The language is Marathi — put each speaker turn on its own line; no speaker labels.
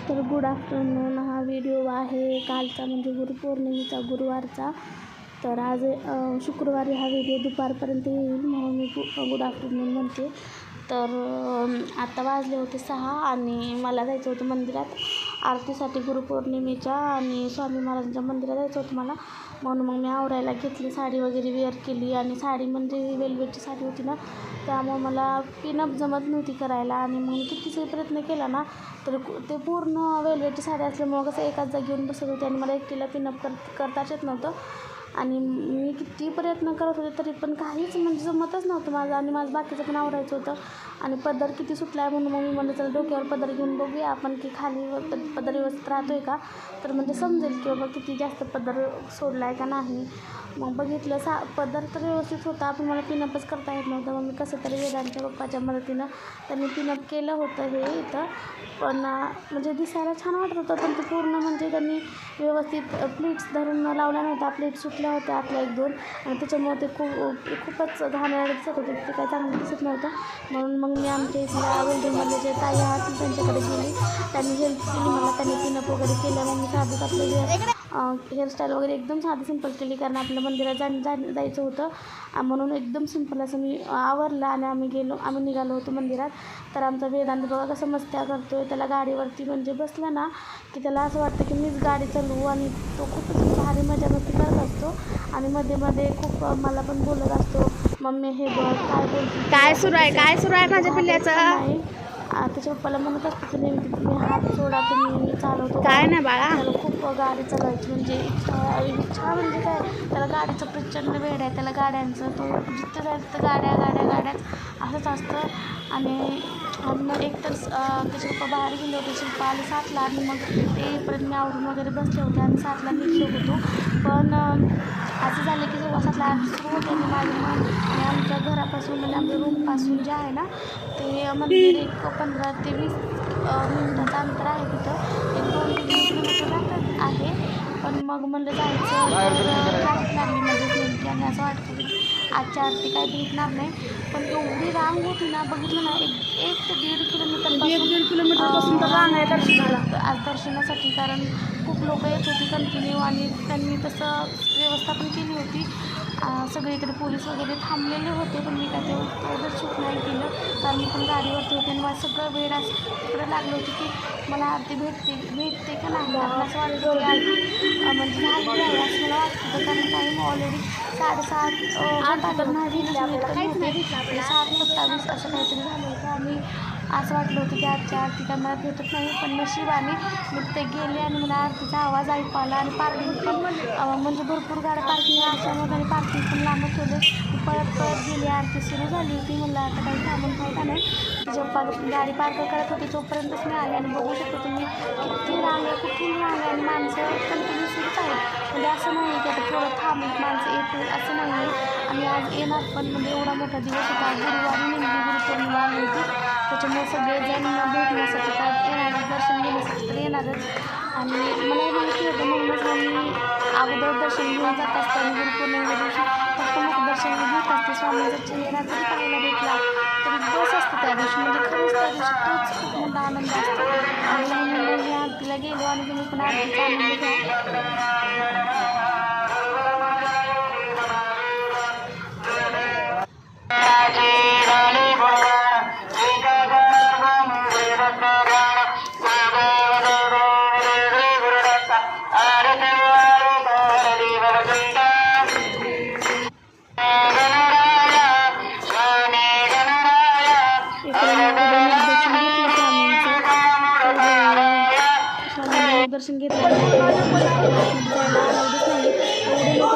तर गुड आफ्टरनून. हा व्हिडिओ आहे कालचा म्हणजे गुरुपौर्णिमेचा गुरुवारचा. तर आज शुक्रवारी हा व्हिडिओ दुपारपर्यंत येईल म्हणून मी गुड आफ्टरनून म्हणते. तर आता वाजले होते 6 आणि मला जायचं होतं मंदिरात आरतीसाठी गुरुपौर्णिमेच्या आणि स्वामी महाराजांच्या मंदिरात जायचं होतं मला. म्हणून मग मी आवरायला घेतली, साडी वगैरे वेअर केली आणि साडी म्हणजे वेलवेटची साडी होती ना, त्यामुळे मला पिनअप जमत नव्हती करायला आणि मग कितीचा प्रयत्न केला ना तर ते पूर्ण वेलवेटची साडी असल्यामुळं कसं एकाच जागी येऊन बसत होते आणि मला एकटीला पिनअप करताच येत नव्हतं आणि मी किती प्रयत्न करत होते तरी पण काहीच म्हणजे जमतच नव्हतं माझं आणि माझं बाकीचं पण आवरायचं होतं. आणि पदर किती सुटला आहे म्हणून मग मी म्हणलं चला डोक्यावर पदर घेऊन बघूया आपण की खाली पदर व्यवस्थित राहतो आहे का, तर म्हणजे समजेल की बाबा किती जास्त पदर सोडला आहे का नाही. मग बघितलं पदर तर व्यवस्थित होता पण मला पिनअपच करता येत नव्हतं. मग मी कसं तरी वेदांच्या पप्पाच्या मदतीनं त्यांनी पिनअप केलं होतं हे इथं. पण म्हणजे दिसायला छान वाटत होतं पण ते पूर्ण म्हणजे त्यांनी व्यवस्थित प्लेट्स धरून लावल्या नव्हत्या, प्लेट सुटल्या होत्या आतल्या 1-2 आणि त्याच्यामुळे ते खूपच घाणेरडे दिसत होते, ते काही चांगलं दिसत नव्हतं. म्हणून मग मी आमच्या इथल्या बिल्डिंगमधले जे ताई आहात त्यांच्याकडे गेली, त्यांनी हेल्प केली मला, त्यांनी पिनअप वगैरे केलं. मग मी साधंच आपलं हेअरस्टाईल वगैरे एकदम साधी सिंपल केली कारण आपल्या मंदिरात जायचं होतं म्हणून एकदम सिंपल असं मी आवरलं आणि आम्ही निघालो होतो मंदिरात. तर आमचा वेदांत बघा कसं मस्त्या करतो आहे, त्याला गाडीवरती म्हणजे बसलं ना की त्याला असं वाटतं की मीच गाडी चालवू आणि तो खूपच भारी मजा मस्ती करत असतो आणि मध्ये मध्ये खूप मला पण बोलत असतो, मम्मी हे बघ काय बोलते,
काय सुरू आहे माझ्या पिल्ल्याचं.
नाही त्याच्या पप्पाला म्हणत असतो की नेमकी तुम्ही हात सोडा, तुम्ही चालवतो
काय नाही बाळा,
त्याला खूप गाडी चालवायची म्हणजे इच्छा म्हणजे काय, त्याला गाडीचं प्रचंड वेड आहे, त्याला गाड्यांचं, तो जिथं जायचं तर गाड्याच असंच असतं. आणि मग एकतर त्याचे पप्पा बाहेर गेले होते, शिल्पा आले 7ला आणि मग ते परत मी आवरून वगैरे बसले होते आणि 7ला निघलो होतो. पण असं झालं की 7:15 आरती सुरू होते आणि आणि आमच्या घरापासून म्हणजे आमच्या रूमपासून जे आहे ना ते मंदिर एक 15 ते 20 मिनिटाचं अंतर आहे, तिथं 1-2-3 किलोमीटर आहे. पण मग म्हणलं जायचं तर ट्रॅफिक लागली मध्येच नेमकी आणि असं वाटतं की आजची आरती काय भेटणार नाही. पण एवढी रांग होती ना, बघितलं ना 1 ते 1.5 किलोमीटरपासून तर रांग आहे दर्शनाला, आज दर्शनासाठी, कारण खूप लोक येत होती कंटिन्यू आणि त्यांनी तसं व्यवस्था पण केली होती. सगळीकडे पोलीस वगैरे थांबलेले होते पण मी काय तेवढं शूट नाही केलं कारण मी पण गाडीवरती होते आणि मला सगळं वेळ असं तिकडं लागलं होतं की मला आरती भेटते का नाही. असं वाटतं की आरती म्हणजे झाली आहे असं मला वाटत होतं कारण टाईम ऑलरेडी 7:30 तर नाही भेटले आपल्याला, काहीच नाही भेटलं, 7:27 असं काहीतरी झालं होतं आणि असं वाटलं होतं की आजच्या आरती काय मला भेटत नाही. पण नशिबाने मी ते गेले आणि मला आरतीचा आवाज ऐकू आला आणि पार्किंग पण म्हणजे भरपूर गाड्या पार्किंग असल्यामुळे त्यांनी पार्किंग पण लांब ठेवले. पळत गेली, आरती सुरू झाली होती, म्हणलं आता काही थांबून फायदा नाही. तिच्या गाडी पार्क करत होती तोपर्यंतच मी आले आणि बघू शकतो तुम्ही किती रांग आहे, कुठून रांग आहे आणि माणसं कंटिन्यू सुरूच आहेत. म्हणजे असं नाही की आता थोडं थांबून माणसं येतील असं नाही आहे. आणि आज येणार पण म्हणजे एवढा मोठा दिवस होता, गुरुवारी नेमकी गुरुपौर्णिमा आली होती, त्याच्यामुळे सगळेजण भेटण्यासाठी काय येणारच, दर्शन घेण्यासाठी तर येणारच. आणि मला हे माहिती होतं म्हणूनच मग मी अगोदर दर्शन घेऊन जात असते आणि गुरुपौर्णिमेच्या दिवशी फक्त दर्शन घेत असते. स्वामींचा चेहरा जरी पाहायला भेटला तरी बस असते त्या दिवशी, म्हणजे खरंच त्या दिवशी तोच खूप मोठा आनंद असतो. आणि म्हणून मी आरतीला गेलो आणि तुम्ही पण आरतीचा आनंद घ्या. दर्शन घेतलं जायला अलाउडच नाही, एवढे लोक